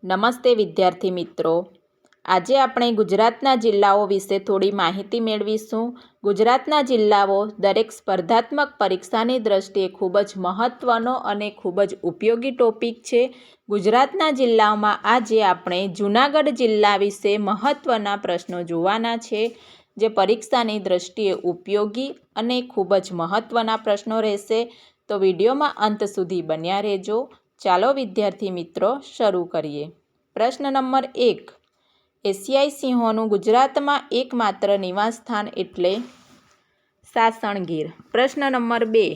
નમસ્તે વિદ્યાર્થી મિત્રો, આજે આપણે ગુજરાતના જિલ્લાઓ વિશે થોડી માહિતી મેળવીશું. ગુજરાતના જિલ્લાઓ દરેક સ્પર્ધાત્મક પરીક્ષાની દ્રષ્ટિએ ખૂબ જ મહત્ત્વનો અને ખૂબ જ ઉપયોગી ટોપિક છે. ગુજરાતના જિલ્લાઓમાં આજે આપણે જૂનાગઢ જિલ્લા વિશે મહત્ત્વના પ્રશ્નો જોવાના છે, જે પરીક્ષાની દ્રષ્ટિએ ઉપયોગી અને ખૂબ જ મહત્ત્વના પ્રશ્નો રહેશે. તો વિડીયોમાં અંત સુધી બન્યા રહેજો. ચાલો વિદ્યાર્થી મિત્રો શરૂ કરીએ. પ્રશ્ન નંબર 1. એશિયાઈ સિંહોનું ગુજરાતમાં એકમાત્ર નિવાસસ્થાન એટલે સાસણગીર. પ્રશ્ન નંબર 2.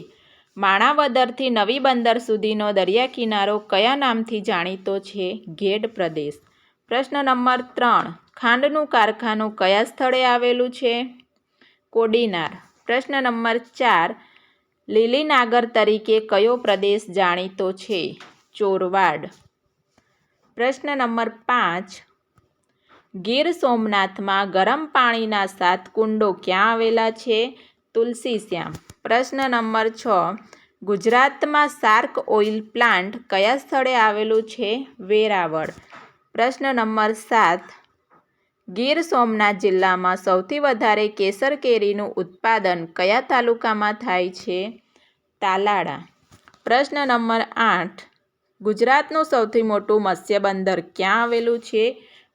માણાવદરથી નવી બંદર સુધીનો દરિયા કિનારો કયા નામથી જાણીતો છે? ઘેડ પ્રદેશ. પ્રશ્ન નંબર 3. ખાંડનું કારખાનું કયા સ્થળે આવેલું છે? કોડીનાર. પ્રશ્ન નંબર 4. લીલી નાગર તરીકે કયો પ્રદેશ જાણીતો છે? ચોરવાડ. પ્રશ્ન નંબર 5. ગીર સોમનાથમાં ગરમ પાણીના 7 કુંડો ક્યાં આવેલા છે? તુલસીશ્યામ. પ્રશ્ન નંબર 6. ગુજરાતમાં શાર્ક ઓઇલ પ્લાન્ટ કયા સ્થળે આવેલું છે? વેરાવળ. પ્રશ્ન નંબર 7. ગીર સોમનાથ જિલ્લામાં સૌથી વધારે કેસર કેરીનું ઉત્પાદન કયા તાલુકામાં થાય છે? તાલાળા. પ્રશ્ન નંબર 8. ગુજરાતનું સૌથી મોટું મત્સ્ય બંદર ક્યાં આવેલું છે?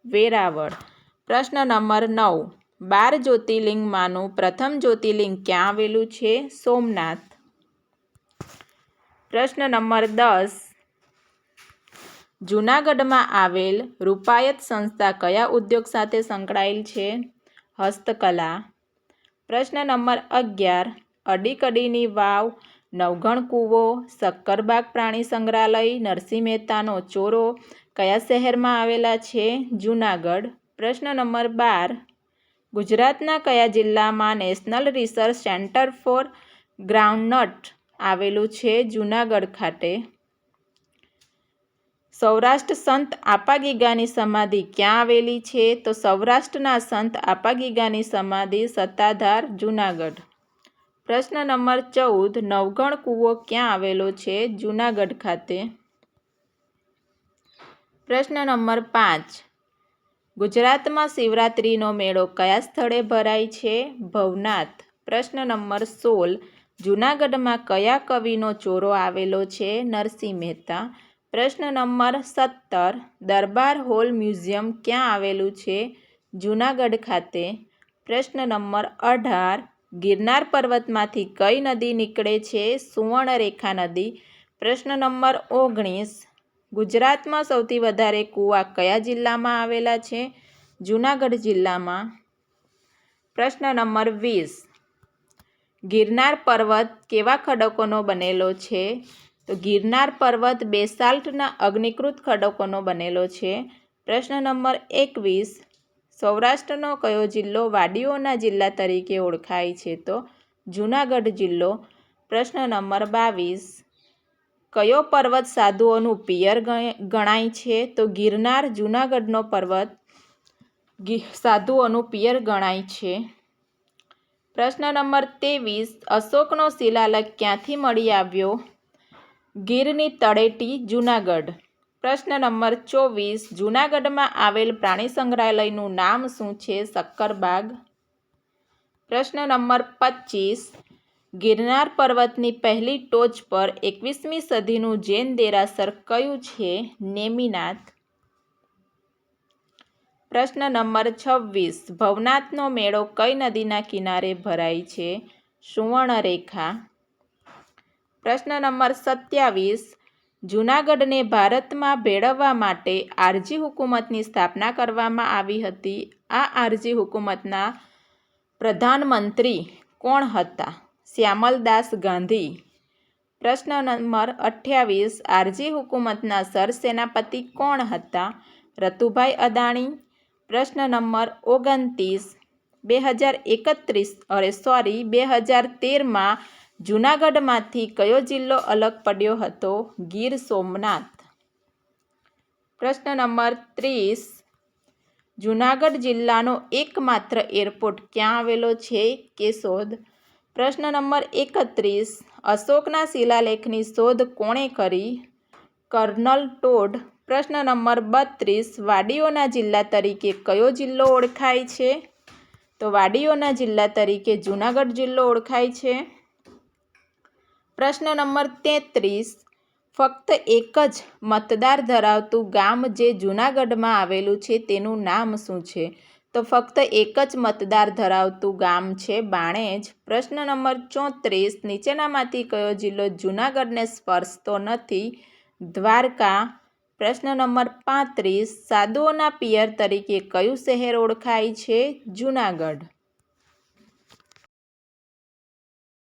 વેરાવળ. પ્રશ્ન નંબર 9. 12 જ્યોતિર્લિંગમાંનું પ્રથમ જ્યોતિર્લિંગ ક્યાં આવેલું છે? સોમનાથ. પ્રશ્ન નંબર 10. જૂનાગઢમાં આવેલ રૂપાયત સંસ્થા કયા ઉદ્યોગ સાથે સંકળાયેલ છે? હસ્તકલા. પ્રશ્ન નંબર 11. અડીકડીની વાવ, નવઘણ કૂવો, સક્કરબાગ પ્રાણી સંગ્રહાલય, નરસિંહ મહેતાનો ચોરો કયા શહેરમાં આવેલા છે? જૂનાગઢ. પ્રશ્ન નંબર 12. ગુજરાતના કયા જિલ્લામાં national research centre for groundnut આવેલું છે? જૂનાગઢ ખાતે. સૌરાષ્ટ્ર સંત આપાગીગાની સમાધિ ક્યાં આવેલી છે? તો સૌરાષ્ટ્રના સંત આપાગીગાની સમાધિ સત્તાધાર, જૂનાગઢ. પ્રશ્ન નંબર 14. નવઘણ કૂવો ક્યાં આવેલો છે? જૂનાગઢ ખાતે. પ્રશ્ન નંબર 5. ગુજરાતમાં શિવરાત્રિનો મેળો કયા સ્થળે ભરાય છે? ભવનાથ. પ્રશ્ન નંબર 16. જૂનાગઢમાં કયા કવિનો ચોરો આવેલો છે? નરસિંહ મહેતા. પ્રશ્ન નંબર 17. દરબાર હોલ મ્યુઝિયમ ક્યાં આવેલું છે? જૂનાગઢ ખાતે. પ્રશ્ન નંબર 18. ગિરનાર પર્વતમાંથી કઈ નદી નીકળે છે? સુવર્ણરેખા નદી. પ્રશ્ન નંબર 19. ગુજરાતમાં સૌથી વધારે કૂવા કયા જિલ્લામાં આવેલા છે? જૂનાગઢ જિલ્લામાં. પ્રશ્ન નંબર 20. ગિરનાર પર્વત કેવા ખડકોનો બનેલો છે? તો ગિરનાર પર્વત બેસાલ્ટના અગ્નિકૃત ખડકોનો બનેલો છે. પ્રશ્ન નંબર 21. સૌરાષ્ટ્રનો કયો જિલ્લો વાડીઓના જિલ્લા તરીકે ઓળખાય છે? તો જૂનાગઢ જિલ્લો. પ્રશ્ન નંબર 22. કયો પર્વત સાધુઓનું પિયર ગણાય છે? તો ગિરનાર. જૂનાગઢનો પર્વત સાધુઓનું પિયર ગણાય છે. પ્રશ્ન નંબર 23. અશોકનો શિલાલેખ ક્યાંથી મળી આવ્યો? ગીરની તળેટી, જૂનાગઢ. પ્રશ્ન નંબર 24. જૂનાગઢમાં આવેલ પ્રાણી સંગ્રહાલયનું નામ શું છે? સક્કરબાગ. પ્રશ્ન નંબર 25. ગિરનાર પર્વતની પહેલી ટોચ પર 21મી સદીનું જૈન દેરાસર કયું છે? નેમિનાથ. પ્રશ્ન નંબર 26. ભવનાથનો મેળો કઈ નદીના કિનારે ભરાય છે? સુવર્ણરેખા. પ્રશ્ન નંબર 27. જૂનાગઢને ભારતમાં ભેળવવા માટે આરજી હુકુમતની સ્થાપના કરવામાં આવી હતી. આ આરજી હુકુમતના પ્રધાનમંત્રી કોણ હતા? શ્યામલદાસ ગાંધી. પ્રશ્ન નંબર 28. આરજી હુકુમતના સરસેનાપતિ કોણ હતા? રતુભાઈ અદાણી. પ્રશ્ન નંબર 29. 2013માં જૂનાગઢમાંથી કયો જિલ્લો અલગ પડ્યો હતો? ગીર સોમનાથ. પ્રશ્ન નંબર 30. જૂનાગઢ જિલ્લાનો એકમાત્ર એરપોર્ટ ક્યાં આવેલો છે? કેશોદ. પ્રશ્ન નંબર 31. અશોકના શિલાલેખની શોધ કોણે કરી? કર્નલ ટોડ પ્રશ્ન નંબર 32, વાડીઓના જિલ્લા તરીકે કયો જિલ્લો ઓળખાય છે? તો વાડીઓના જિલ્લા તરીકે જૂનાગઢ જિલ્લો ઓળખાય છે. પ્રશ્ન નંબર 33, ફક્ત એક જ મતદાર ધરાવતું ગામ જે જૂનાગઢમાં આવેલું છે તેનું નામ શું છે? તો ફક્ત એક જ મતદાર ધરાવતું ગામ છે બાણેજ. પ્રશ્ન નંબર 34, નીચેનામાંથી કયો જિલ્લો જૂનાગઢને સ્પર્શતો નથી? દ્વારકા. પ્રશ્ન નંબર 35, સાધુઓના પિયર તરીકે કયું શહેર ઓળખાય છે? જૂનાગઢ.